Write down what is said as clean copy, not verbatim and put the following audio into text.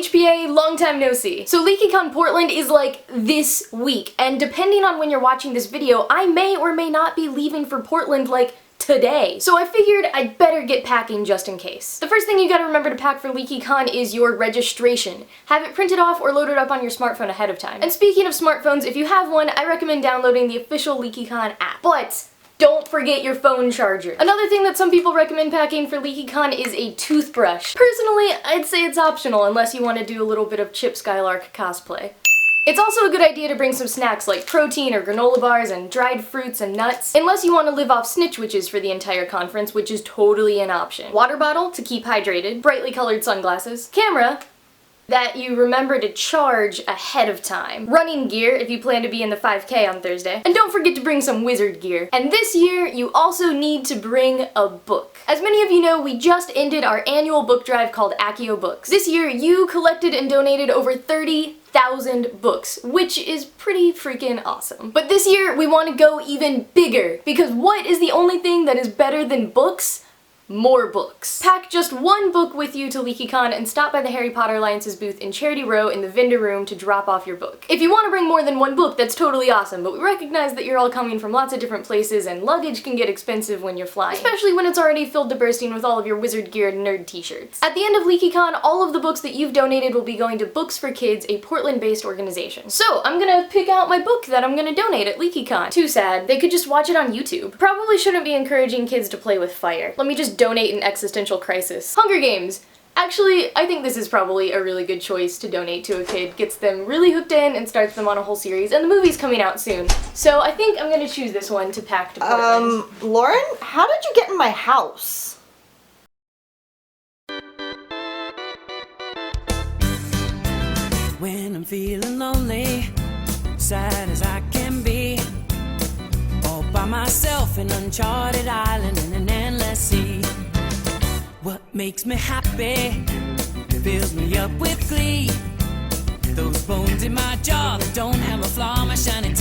HPA, long time no see. So LeakyCon Portland is like this week, and depending on when you're watching this video, I may or may not be leaving for Portland like today. So I figured I'd better get packing just in case. The first thing you gotta remember to pack for LeakyCon is your registration. Have it printed off or loaded up on your smartphone ahead of time. And speaking of smartphones, if you have one, I recommend downloading the official LeakyCon app. But don't forget your phone charger. Another thing that some people recommend packing for LeakyCon is a toothbrush. Personally, I'd say it's optional unless you want to do a little bit of Chip Skylark cosplay. It's also a good idea to bring some snacks like protein or granola bars and dried fruits and nuts, unless you want to live off snitch witches for the entire conference, which is totally an option. Water bottle to keep hydrated, brightly colored sunglasses, camera that you remember to charge ahead of time, running gear if you plan to be in the 5K on Thursday, and don't forget to bring some wizard gear. And this year, you also need to bring a book. As many of you know, we just ended our annual book drive called Accio Books. This year, you collected and donated over 30,000 books, which is pretty freaking awesome. But this year, we want to go even bigger, because what is the only thing that is better than books? More books. Pack just one book with you to LeakyCon and stop by the Harry Potter Alliance's booth in Charity Row in the vendor room to drop off your book. If you want to bring more than one book, that's totally awesome, but we recognize that you're all coming from lots of different places and luggage can get expensive when you're flying, especially when it's already filled to bursting with all of your wizard gear and nerd t-shirts. At the end of LeakyCon, all of the books that you've donated will be going to Books for Kids, a Portland-based organization. So I'm gonna pick out my book that I'm gonna donate at LeakyCon. Too sad. They could just watch it on YouTube. Probably shouldn't be encouraging kids to play with fire. Let me just donate an existential crisis. Hunger Games! Actually, I think this is probably a really good choice to donate to a kid. Gets them really hooked in and starts them on a whole series, and the movie's coming out soon. So I think I'm gonna choose this one to pack to Portland. Lauren, how did you get in my house? When I'm feeling lonely, sad as I can be, all by myself in an uncharted island in an endless sea. What makes me happy fills me up with glee. Those bones in my jaw that don't have a flaw, my shining